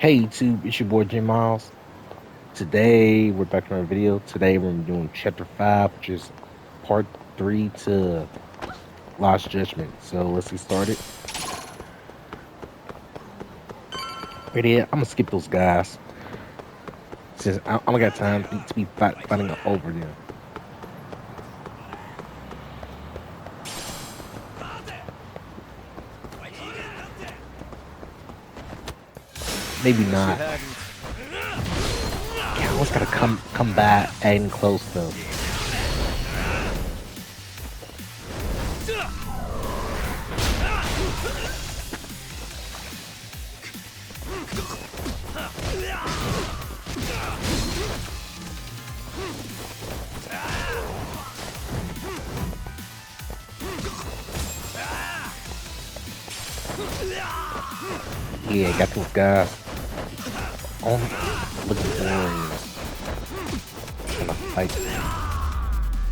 Hey YouTube, it's your boy Jim Miles. Today we're back on our video. Today we're doing chapter 5, which is part 3 to Lost Judgment. So let's get started. Right here, I'm gonna skip those guys since I don't got time to be fighting over them. Maybe Wish you not. hadn't. Yeah, I always gotta come back and close though. Yeah, got those guys on looking for and trying to fight.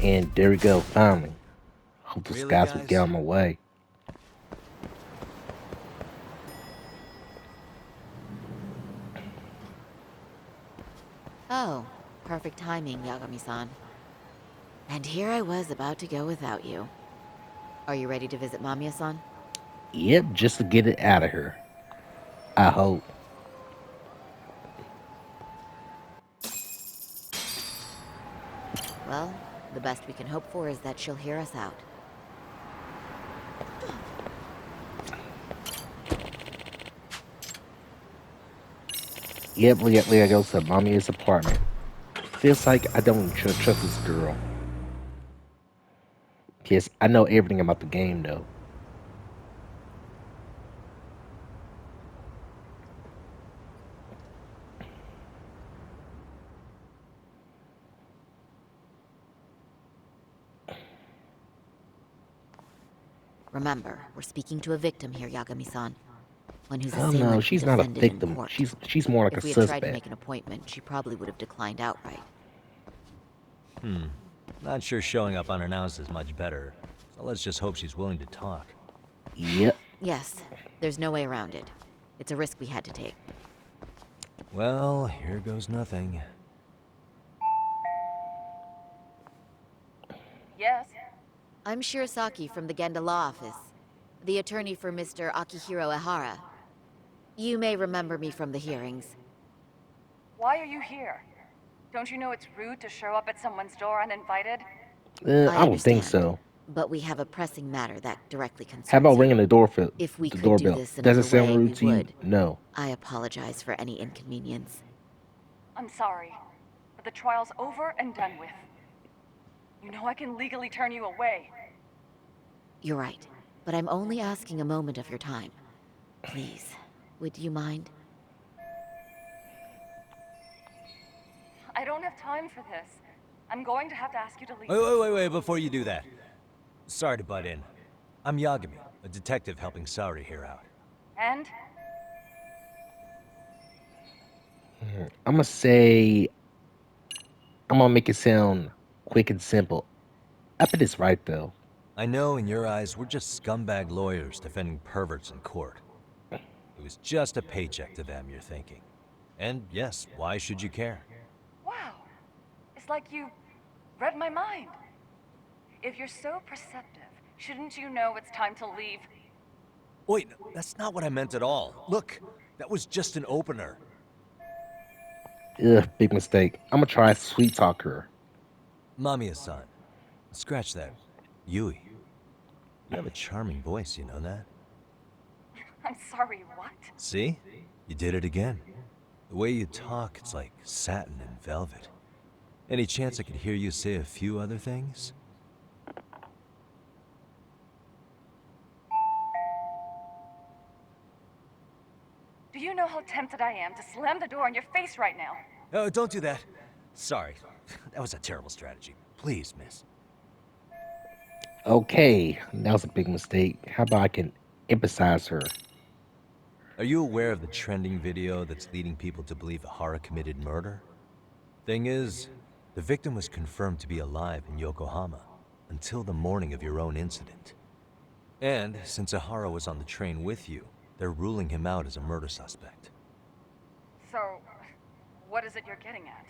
And there we go, finally. Hope those Really, guys will get guys? out of my way. Oh, perfect timing, Yagami-san. And here I was about to go without you. Are you ready to visit Mamiya-san? Yep, just to get it out of her. I hope. Well, the best we can hope for is that she'll hear us out. Yep, we gotta go to mommy's apartment. Feels like I don't trust this girl. Yes, I know everything about the game though. Remember, we're speaking to a victim here, Yagami-san. One whose Oh no, assailant we she's not a defended in victim. court. She's more like a If we had tried to suspect. make an appointment, she probably would have declined outright. Not sure showing up unannounced is much better. So let's just hope she's willing to talk. Yep. Yes, there's no way around it. It's a risk we had to take. Well, here goes nothing. Yes. I'm Shirasaki from the Genda Law Office, the attorney for Mr. Akihiro Ehara. You may remember me from the hearings. Why are you here? Don't you know it's rude to show up at someone's door uninvited? I I don't think understand, so. but we have a pressing matter that directly How concerns about you. ringing If we the could do doorbell? this Does it another sound way, we rude to you? would. No. I apologize for any inconvenience. I'm sorry, but the trial's over and done with. You know I can legally turn you away. You're right, but I'm only asking a moment of your time. Please, would you mind? I don't have time for this. I'm going to have to ask you to leave. Wait, before you do that. Sorry to butt in. I'm Yagami, a detective helping Saori here out. And? I'm gonna say I'm gonna make it sound quick and simple. I bet it's right though. I know in your eyes we're just scumbag lawyers defending perverts in court. It was just a paycheck to them, you're thinking. And yes, why should you care? Wow. It's like you read my mind. If you're so perceptive, shouldn't you know it's time to leave? Wait, that's not what I meant at all. Look, that was just an opener. Ugh, big mistake. I'm gonna try sweet talk her. Mamiya-san, scratch that. Yui, you have a charming voice, you know that? I'm sorry, what? See? You did it again. The way you talk, it's like satin and velvet. Any chance I could hear you say a few other things? Do you know how tempted I am to slam the door in your face right now? Oh, don't do that. Sorry. That was a terrible strategy. Please, miss. Okay, that was a big mistake. How about I can emphasize her? Are you aware of the trending video that's leading people to believe Ahara committed murder? Thing is, the victim was confirmed to be alive in Yokohama until the morning of your own incident. And since Ahara was on the train with you, they're ruling him out as a murder suspect. So, what is it you're getting at?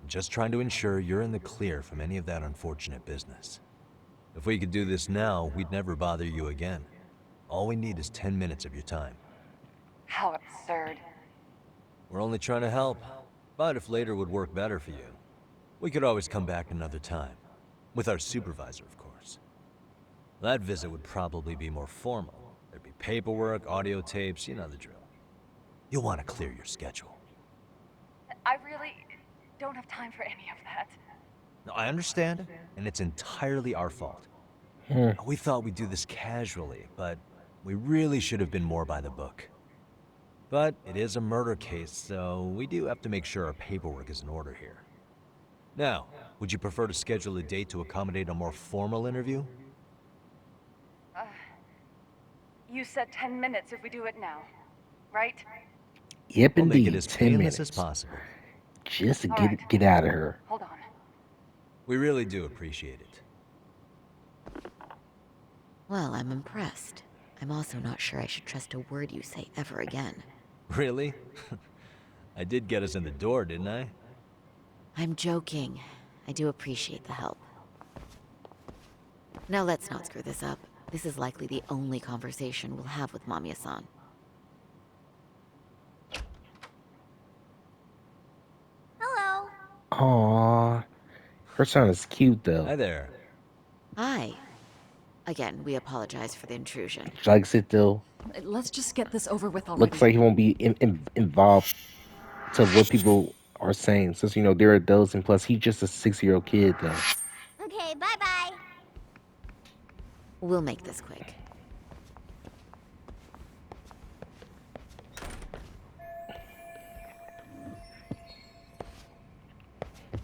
I'm just trying to ensure you're in the clear from any of that unfortunate business. If we could do this now, we'd never bother you again. All we need is 10 minutes of your time. How absurd. We're only trying to help. But if later would work better for you, we could always come back another time. With our supervisor, of course. That visit would probably be more formal. There'd be paperwork, audio tapes, you know the drill. You'll want to clear your schedule. I really don't have time for any of that. No, I understand, and it's entirely our fault. We thought we'd do this casually, but we really should have been more by the book. But it is a murder case, so we do have to make sure our paperwork is in order here. Now, would you prefer to schedule a date to accommodate a more formal interview? You said 10 minutes if we do it now, right? Yep, We'll make indeed. it as 10 painless as minutes. possible. Just to All get right. get out of her. Hold on. We really do appreciate it. Well, I'm impressed. I'm also not sure I should trust a word you say ever again. Really? I did get us in the door, didn't I? I'm joking. I do appreciate the help. Now let's not screw this up. This is likely the only conversation we'll have with Mamiya-san. Hello. Aww. Her son is cute, Hi though. there. Hi. Again, we apologize for the intrusion. She likes it, though. Let's just get this over with already. Looks like he won't be involved to what people are saying. Since, they're adults, and plus, he's just a 6-year-old kid, though. Okay, bye-bye. We'll make this quick.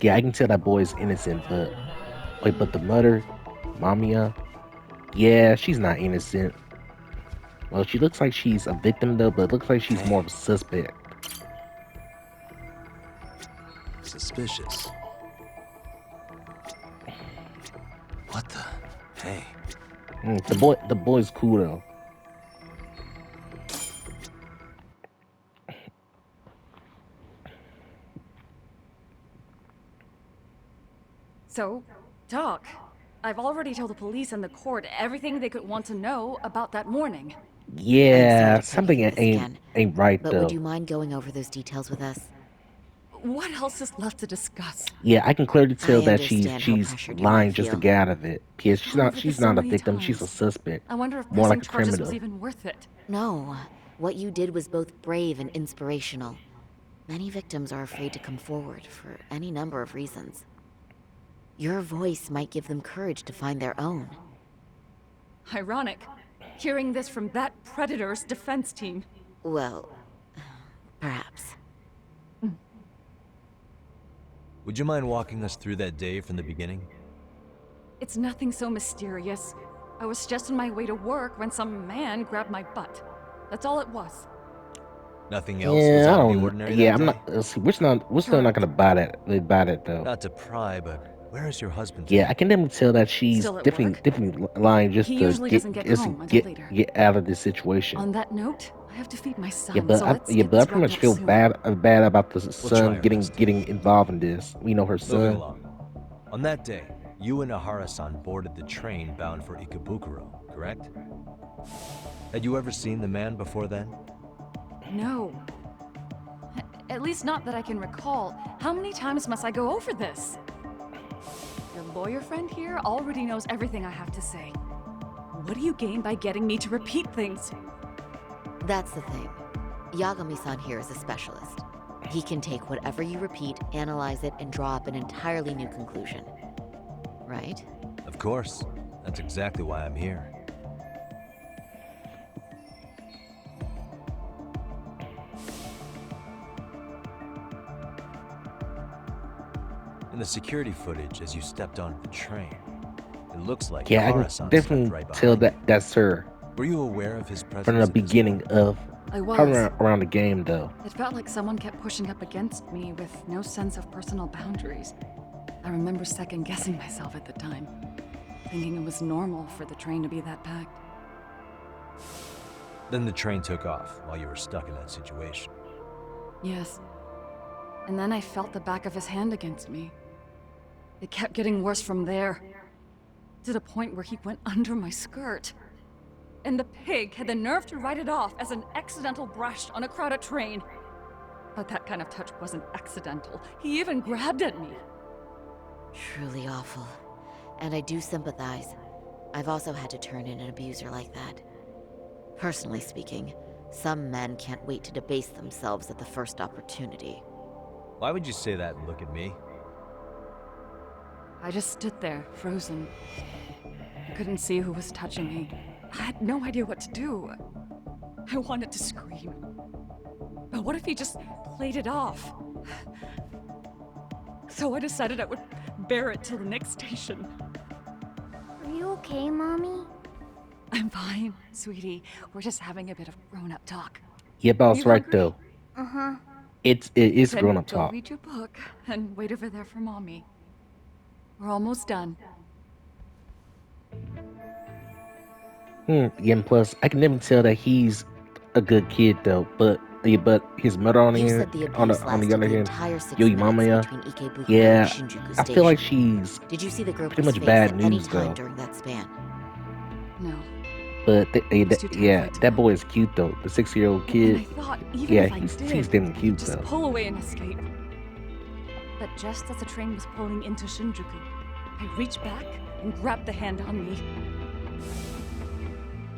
Yeah, I can tell that boy's innocent, but... Wait, but the mother, Mamiya... Yeah, she's not innocent. Well, she looks like she's a victim, though, but it looks like she's more of a suspect. Suspicious. What the? Hey. The boy's cool, though. So, talk. I've already told the police and the court everything they could want to know about that morning. Yeah, I'm sorry to put something you through this again, ain't right, But though. would you mind going over those details with us? What else is left to discuss? Yeah, I can clearly tell I that understand how she's pressured you lying might just to feel. get out of it. Because she's Gone not over she's this so not a many victim, she's a times. suspect. I wonder if More pressing like a charges criminal. was even worth it. No. What you did was both brave and inspirational. Many victims are afraid to come forward for any number of reasons. Your voice might give them courage to find their own. Ironic. Hearing this from that predator's defense team. Well, perhaps. Would you mind walking us through that day from the beginning? It's nothing so mysterious. I was just on my way to work when some man grabbed my butt. That's all it was. Nothing else was Yeah, I out of the don't. ordinary Yeah, that I'm day? not. See, we're still not gonna buy that though. Not to pry, but where is your husband Yeah, today? I can definitely tell that she's Still at definitely lying just He to usually doesn't get home until later. get out of this situation. On that note, I have to feed my son, Yeah, but so I, let's yeah, get but I this pretty wrapped much up feel soon. bad about the try son our getting best. involved in this. Her Moving son. along. On that day, you and Ahara-san boarded the train bound for Ikebukuro, correct? Had you ever seen the man before then? No. At least not that I can recall. How many times must I go over this? Your lawyer friend here already knows everything I have to say. What do you gain by getting me to repeat things? That's the thing. Yagami-san here is a specialist. He can take whatever you repeat, analyze it, and draw up an entirely new conclusion. Right? Of course. That's exactly why I'm here. In the security footage as you stepped onto the train, it looks like Yeah, I Ahara-san can stepped definitely right tell behind you. that's her Were you aware of his presence from the at this beginning point? of I was. probably around the game though. It felt like someone kept pushing up against me with no sense of personal boundaries. I remember second-guessing myself at the time, thinking it was normal for the train to be that packed. Then the train took off while you were stuck in that situation. Yes. And then I felt the back of his hand against me. It kept getting worse from there. To the point where he went under my skirt. And the pig had the nerve to write it off as an accidental brush on a crowded train. But that kind of touch wasn't accidental. He even grabbed at me. Truly awful. And I do sympathize. I've also had to turn in an abuser like that. Personally speaking, some men can't wait to debase themselves at the first opportunity. Why would you say that and look at me? I just stood there, frozen. I couldn't see who was touching me. I had no idea what to do. I wanted to scream. But what if he just played it off? So I decided I would bear it till the next station. Are you okay, Mommy? I'm fine, sweetie. We're just having a bit of grown-up talk. Yeah, boss, You right hungry? though. Uh-huh. It is Then grown up go talk. read your book and wait over there for Mommy. We're almost done. Yeah, and plus, I can never tell that he's a good kid though. But his mother on the You end, said the on abuse the lasted other the hand, entire 6 Yo minutes Mama, between Ikebukuro yeah, and Shinjuku I Station. feel like she's Did you see the pretty Groper's much face bad at any news time though. during that span? No. But was too yeah, terrified to that look. boy is cute though. The 6-year-old And kid. I thought, even Yeah, if I he's did, damn he'd cute just though. pull away and escape. But just as the train was pulling into Shinjuku, I reached back and grabbed the hand on me.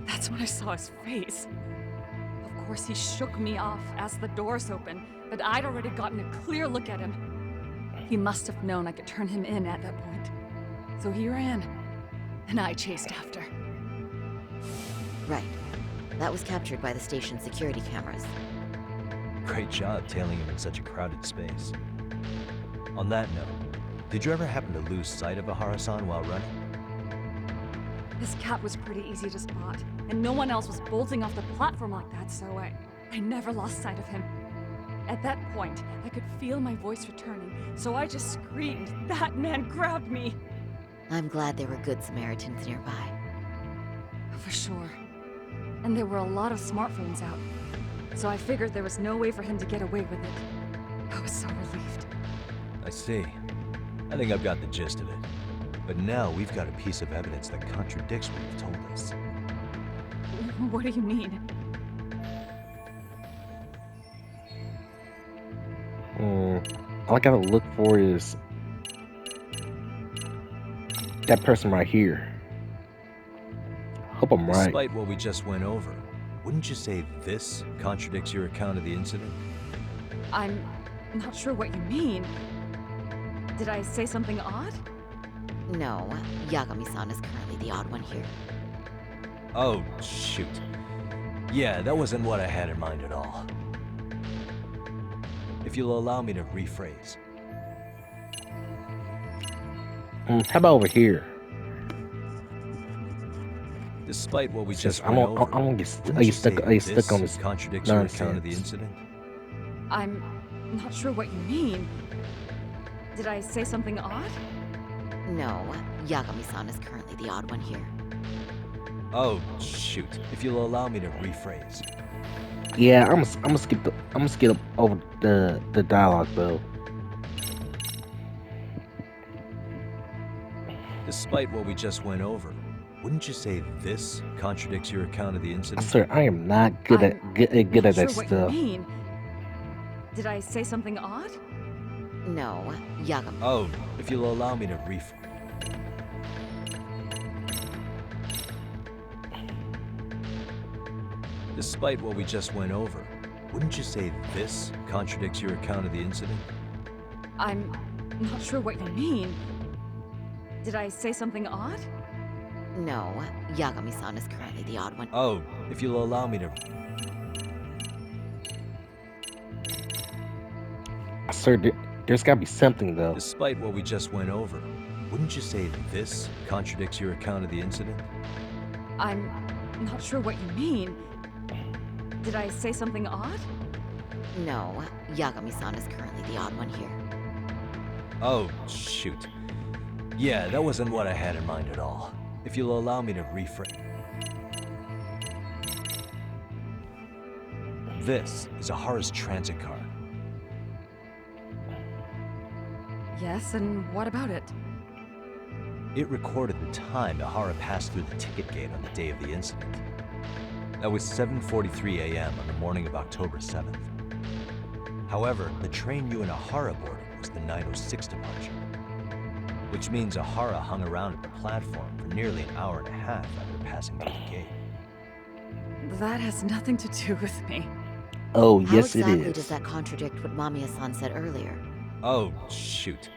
That's when I saw his face. Of course, he shook me off as the doors opened, but I'd already gotten a clear look at him. He must have known I could turn him in at that point. So he ran, and I chased after. Right. That was captured by the station's security cameras. Great job tailing him in such a crowded space. On that note, did you ever happen to lose sight of Ahara-san while running? His cap was pretty easy to spot, and no one else was bolting off the platform like that, so I never lost sight of him. At that point, I could feel my voice returning, so I just screamed, "That man grabbed me!" I'm glad there were good Samaritans nearby. For sure. And there were a lot of smartphones out, so I figured there was no way for him to get away with it. I was so relieved. I see. I think I've got the gist of it. But now we've got a piece of evidence that contradicts what you've told us. What do you mean? All I gotta look for is that person right here. Hope I'm right. Despite what we just went over, wouldn't you say this contradicts your account of the incident? I'm not sure what you mean. Did I say something odd? No, Yagami-san is currently the odd one here. Oh, shoot. Yeah, that wasn't what I had in mind at all. If you'll allow me to rephrase. How about over here? Despite what we It's just just, went I over, don't get wouldn't you say stuck on this contradicts your account of the nonsense. incident? I'm not sure what you mean. Did I say something odd? No, Yagami-san is currently the odd one here. Oh, shoot. If you'll allow me to rephrase. Yeah, I'm gonna skip over the dialogue though. Despite what we just went over, wouldn't you say this contradicts your account of the I incident? swear I am not good at good Not at sure that what stuff. you mean. Did I say something odd? No, Yagami. Oh, if you'll allow me to rephrase. Despite what we just went over, wouldn't you say this contradicts your account of the incident? I'm not sure what you mean. Did I say something odd? No, Yagami-san is currently the odd one. Oh, if you'll allow me to. I swear there's gotta be something though. Despite what we just went over, wouldn't you say this contradicts your account of the incident? I'm not sure what you mean. Did I say something odd? No, Yagami-san is currently the odd one here. Oh, shoot. Yeah, that wasn't what I had in mind at all. If you'll allow me to rephrase. This is Ahara's transit card. Yes, and what about it? It recorded the time Ihara passed through the ticket gate on the day of the incident. That was 7:43 a.m. on the morning of October 7th. However, the train you and Ihara boarded was the 9:06 departure, which means Ihara hung around at the platform for nearly an hour and a half after passing through the gate. That has nothing to do with me. Oh, How yes, it exactly does is. that contradict what Mamiya-san said earlier? Oh, shoot.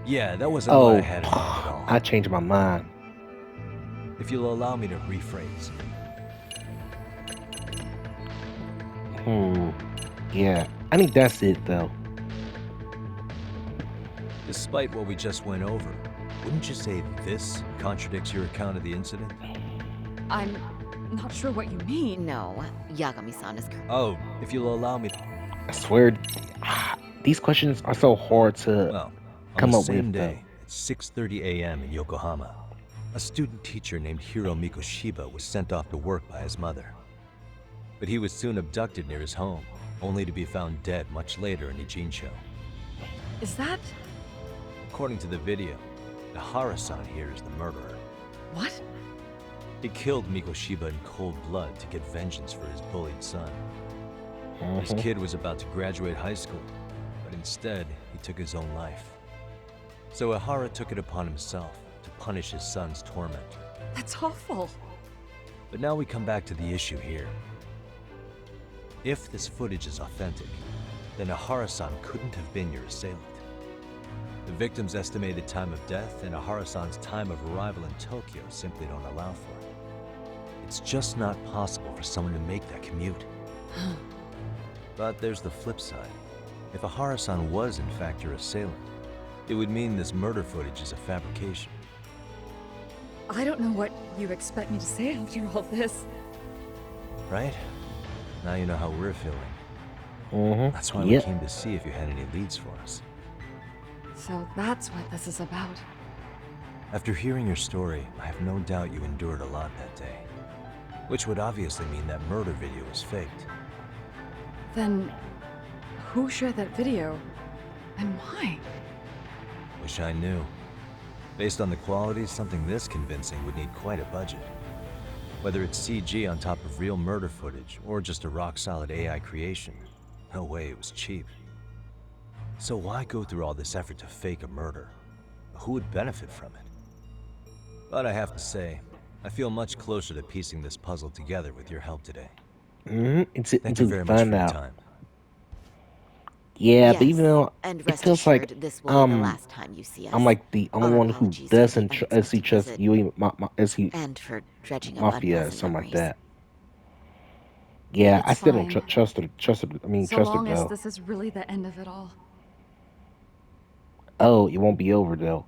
Yeah, that wasn't what I Oh, had in mind at all. I changed my mind. If you'll allow me to rephrase. Yeah, I think that's it, though. Despite what we just went over, wouldn't you say this contradicts your account of the incident? I'm not sure what you mean. No, Yagami-san is correct. Oh, if you'll allow me. I swear, these questions are so hard to Well, on come the up same with, though. day, at 6:30 a.m. in Yokohama, a student teacher named Hiro Mikoshiba was sent off to work by his mother. But he was soon abducted near his home, only to be found dead much later in Ijincho. Is that... According to the video, Ihara-san here is the murderer. what? He killed Mikoshiba in cold blood to get vengeance for his bullied son. His kid was about to graduate high school, but instead, he took his own life. So Ihara took it upon himself to punish his son's tormentor. That's awful. But now we come back to the issue here. If this footage is authentic, then Ihara-san couldn't have been your assailant. The victim's estimated time of death and Ihara-san's time of arrival in Tokyo simply don't allow for it. It's just not possible for someone to make that commute. But there's the flip side. If Ihara-san was in fact your assailant, it would mean this murder footage is a fabrication. I don't know what you expect me to say after all this. Right? Now you know how we're feeling. That's why we Yep. came to see if you had any leads for us. So that's what this is about. After hearing your story, I have no doubt you endured a lot that day. Which would obviously mean that murder video was faked. Then, who shared that video? And why? Wish I knew. Based on the quality, something this convincing would need quite a budget. Whether it's CG on top of real murder footage, or just a rock-solid AI creation, no way it was cheap. So why go through all this effort to fake a murder? Who would benefit from it? But I have to say, I feel much closer to piecing this puzzle together with your help today. Thank Until you we very much for find your out. time. Yeah, but even Yes, though and it rest feels like assured, this will be the last time you see us. I'm like the only Our one who apologies for the doesn't see unexpected trust visit, you, and for dredging up mafia or unpleasant something like memories. that. Yeah, I It's still don't fine. trust her. So Trust her long as though. this is really the end of it all. Oh, it won't be over though.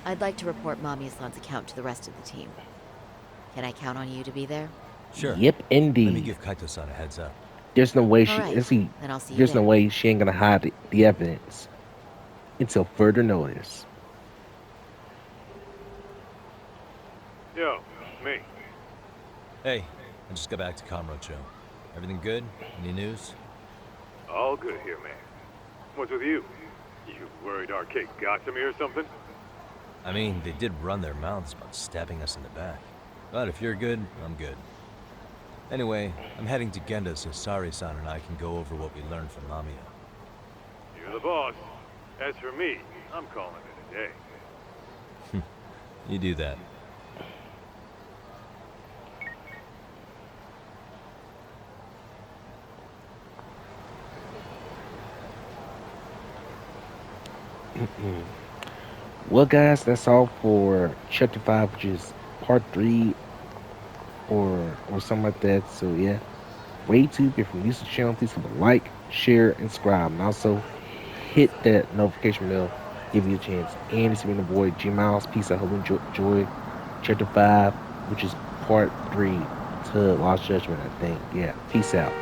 I'd like to report Mamiya-san's account to the rest of the team. Can I count on you to be there? Sure. Yep, Let me indeed. give Kaito-san a heads up. There's no way All right, then I'll see you there's no there. way she ain't gonna hide the evidence until further notice. Yo, me. Hey, I just got back to Kamurocho. Everything good? Any news? All good here, man. What's with you? You worried Arcade got to me or something? I mean, they did run their mouths about stabbing us in the back. But if you're good, I'm good. Anyway, I'm heading to Genda so Sari-san and I can go over what we learned from Mamiya. You're the boss. As for me, I'm calling it a day. You do that. Well, guys, that's all for Chapter 5, which is Part 3 or something like that. So, yeah. For YouTube, if you're new to the channel, please leave a like, share, and subscribe. And also, hit that notification bell, give you a chance. And it's been the boy, G Miles. Peace. I hope you enjoy Chapter 5, which is Part 3 to Lost Judgment, I think. Yeah. Peace out.